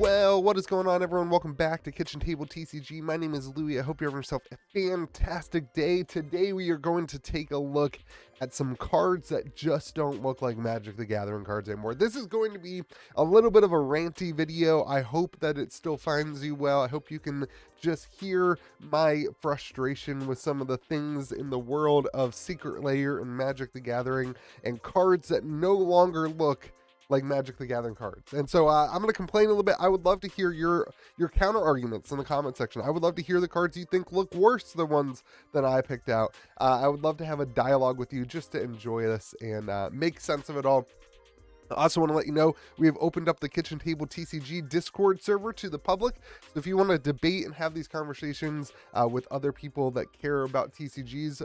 Well, what is going on, everyone? Welcome back to Kitchen Table TCG. My name is Louie. I hope you're having yourself a fantastic day. Today we are going to take a look at some cards that just don't look like Magic the Gathering cards anymore. This is going to be a little bit of a ranty video. I hope that it still finds you well. I hope you can just hear my frustration with some of the things in the world of Secret Lair and Magic the Gathering and cards that no longer look like Magic the Gathering cards. And so I'm going to complain a little bit. I would love to hear your counter arguments in the comment section. I would love to hear the cards you think look worse than the ones that I picked out. I would love to have a dialogue with you just to enjoy this and make sense of it all. I also want to let you know we have opened up the Kitchen Table TCG Discord server to the public. So if you want to debate and have these conversations with other people that care about TCGs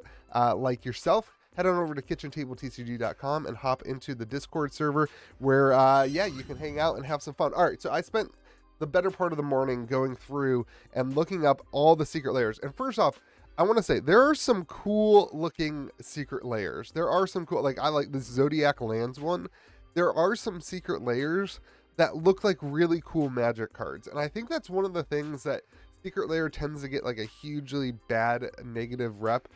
like yourself, head on over to KitchenTableTCG.com and hop into the Discord server where, you can hang out and have some fun. All right, so I spent the better part of the morning going through and looking up all the secret layers. And first off, I want to say there are some cool looking secret layers. There are some cool, like I like this Zodiac Lands one. There are some secret layers that look like really cool Magic cards. And I think that's one of the things that Secret Lair tends to get like a hugely bad negative rep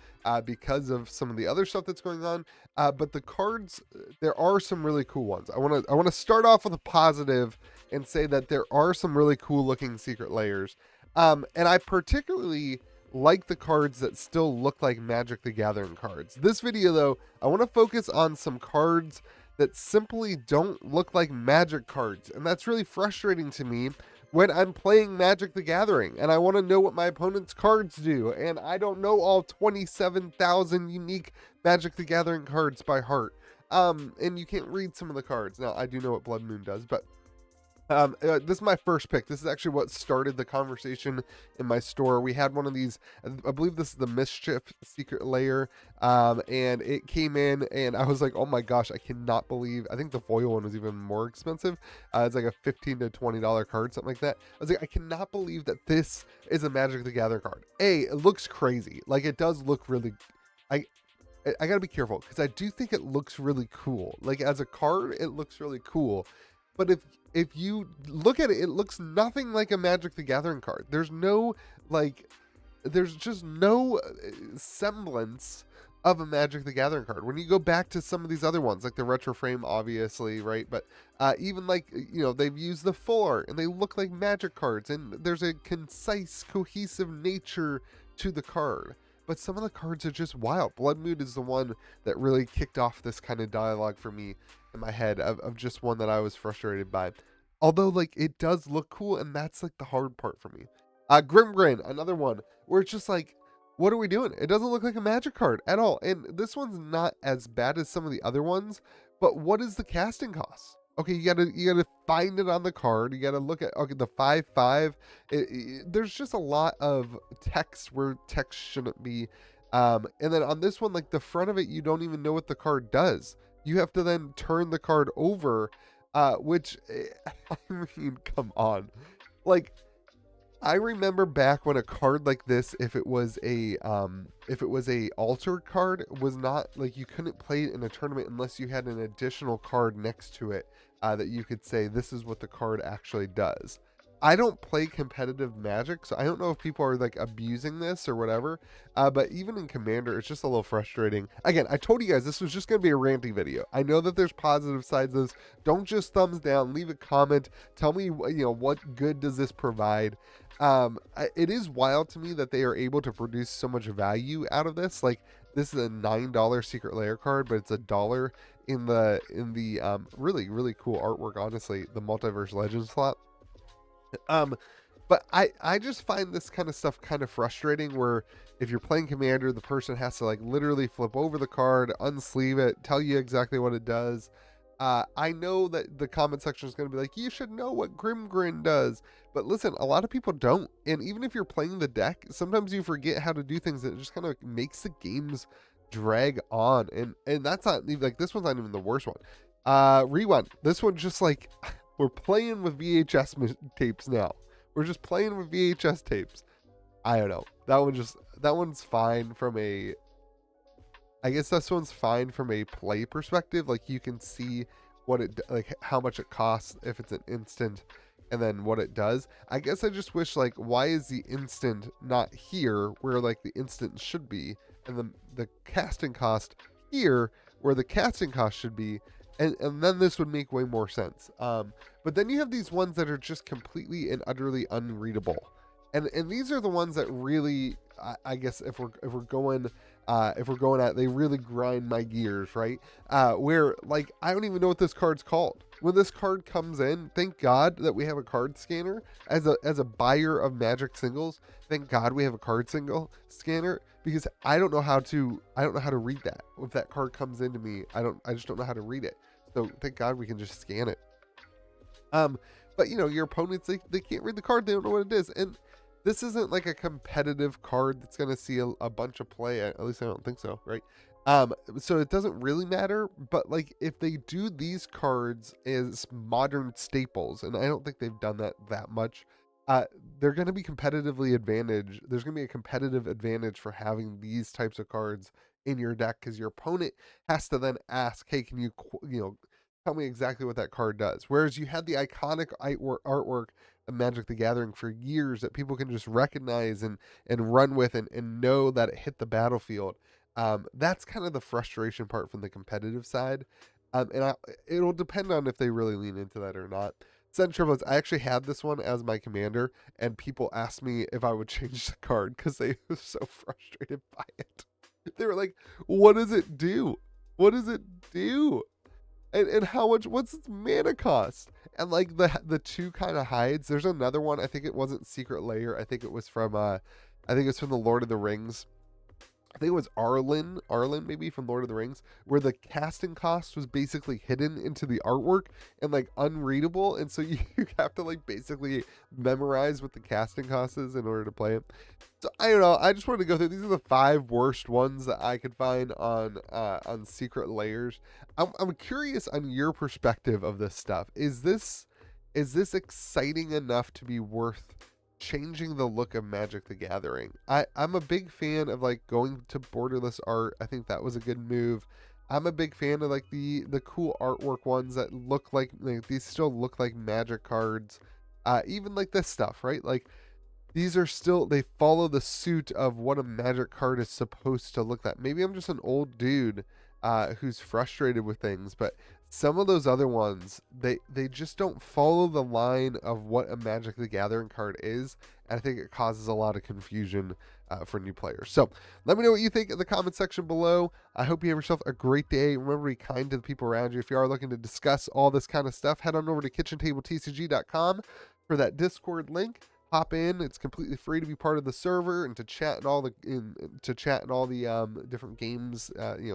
because of some of the other stuff that's going on. But the cards, there are some really cool ones. I want to start off with a positive and say that there are some really cool looking Secret Lairs. And I particularly like the cards that still look like Magic the Gathering cards. This video though, I want to focus on some cards that simply don't look like Magic cards. And that's really frustrating to me when I'm playing Magic the Gathering and I want to know what my opponent's cards do, and I don't know all 27,000 unique Magic the Gathering cards by heart. And you can't read some of the cards. Now, I do know what Blood Moon does, but this is my first pick. This is actually what started the conversation in my store. We had one of these, I believe this is the Mischief Secret Lair, and it came in and I was like, oh my gosh, I cannot believe, I think the foil one was even more expensive. It's like a $15 to $20 card, something like that. I was like, I cannot believe that this is a Magic the Gathering card. It looks crazy. Like, it does look really, I gotta be careful because I do think it looks really cool. Like, as a card, it looks really cool. But if you look at it, it looks nothing like a Magic the Gathering card. There's no, there's just no semblance of a Magic the Gathering card. When you go back to some of these other ones, like the Retro Frame, obviously, right? But even they've used the full art and they look like Magic cards. And there's a concise, cohesive nature to the card. But some of the cards are just wild. Blood Moon is the one that really kicked off this kind of dialogue for me in my head of just one that I was frustrated by. Although, it does look cool, and that's, the hard part for me. Grin, another one, where it's just what are we doing? It doesn't look like a Magic card at all. And this one's not as bad as some of the other ones, but what is the casting cost? Okay, you gotta find it on the card. You gotta look at, okay, the 5/5. There's just a lot of text where text shouldn't be. And then on this one, the front of it, you don't even know what the card does. You have to then turn the card over, which, I mean, come on. I remember back when a card like this, if it was a altered card, was not, you couldn't play it in a tournament unless you had an additional card next to it that you could say, this is what the card actually does. I don't play competitive Magic, so I don't know if people are abusing this or whatever. But even in Commander, it's just a little frustrating. Again, I told you guys this was just going to be a ranty video. I know that there's positive sides of this. Don't just thumbs down. Leave a comment. Tell me, what good does this provide? It is wild to me that they are able to produce so much value out of this. This is a $9 Secret Lair card, but it's $1 in the really, really cool artwork. Honestly, the Multiverse Legends slot. But I just find this kind of stuff kind of frustrating, where if you're playing Commander, the person has to literally flip over the card, unsleeve it, tell you exactly what it does. I know that the comment section is going to be you should know what Grin does, but listen, a lot of people don't. And even if you're playing the deck, sometimes you forget how to do things, that it just kind of makes the games drag on. And that's not even, this one's not even the worst one. Rewind. This one just we're playing with VHS tapes now. We're just playing with VHS tapes. I don't know. That one's fine from a, I guess this one's fine from a play perspective. You can see what it, how much it costs if it's an instant. and then what it does. I guess I just wish, like, why is the instant not here where like the instant should be, and the casting cost here where the casting cost should be, and then this would make way more sense. But then you have these ones that are just completely and utterly unreadable, and these are the ones that really, I guess if we're going at, they really grind my gears, right? Where, like, I don't even know what this card's called. When this card comes in, thank God that we have a card scanner. As a buyer of Magic singles, thank God we have a card scanner, because I don't know how to read that. If that card comes into me, I just don't know how to read it. So thank God we can just scan it. But you know, your opponents, they can't read the card, they don't know what it is. And this isn't like a competitive card that's going to see a bunch of play. At least I don't think so, right? So it doesn't really matter. But like, if they do these cards as modern staples, and I don't think they've done that much, they're going to be competitively advantaged. There's going to be a competitive advantage for having these types of cards in your deck, because your opponent has to then ask, hey, can you tell me exactly what that card does? Whereas you had the iconic artwork of Magic the Gathering for years that people can just recognize and run with, and know that it hit the battlefield. That's kind of the frustration part from the competitive side. It'll depend on if they really lean into that or not. Sudden Triplets, I actually had this one as my commander, and people asked me if I would change the card because they were so frustrated by it. They were like, what does it do? What does it do? And how much, what's its mana cost? And like the two kind of hides. There's another one, I think it wasn't Secret Lair, I think it was from the Lord of the Rings. I think it was Arlen maybe, from Lord of the Rings, where the casting cost was basically hidden into the artwork and like unreadable, and so you have to like basically memorize what the casting cost is in order to play it. So I don't know, I just wanted to go through, these are the 5 worst ones that I could find on Secret Lairs. I'm curious on your perspective of this stuff. Is this exciting enough to be worth changing the look of Magic the Gathering? I'm a big fan of like going to borderless art. I think that was a good move. I'm a big fan of like the cool artwork ones that look like these still look like Magic cards. Even like this stuff, right? Like, these are still, they follow the suit of what a Magic card is supposed to look like. Maybe I'm just an old dude who's frustrated with things, but some of those other ones, they just don't follow the line of what a Magic the Gathering card is, and I think it causes a lot of confusion for new players. So let me know what you think in the comment section below. I hope you have yourself a great day. Remember to be kind to the people around you. If you are looking to discuss all this kind of stuff, head on over to KitchenTableTCG.com for that Discord link. Hop in; it's completely free to be part of the server and to chat in all the different games,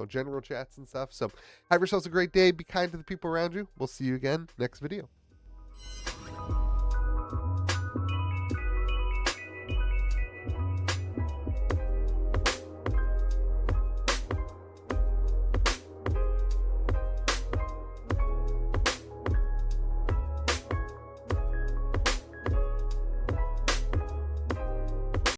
general chats and stuff. So have yourselves a great day. Be kind to the people around you. We'll see you again next video.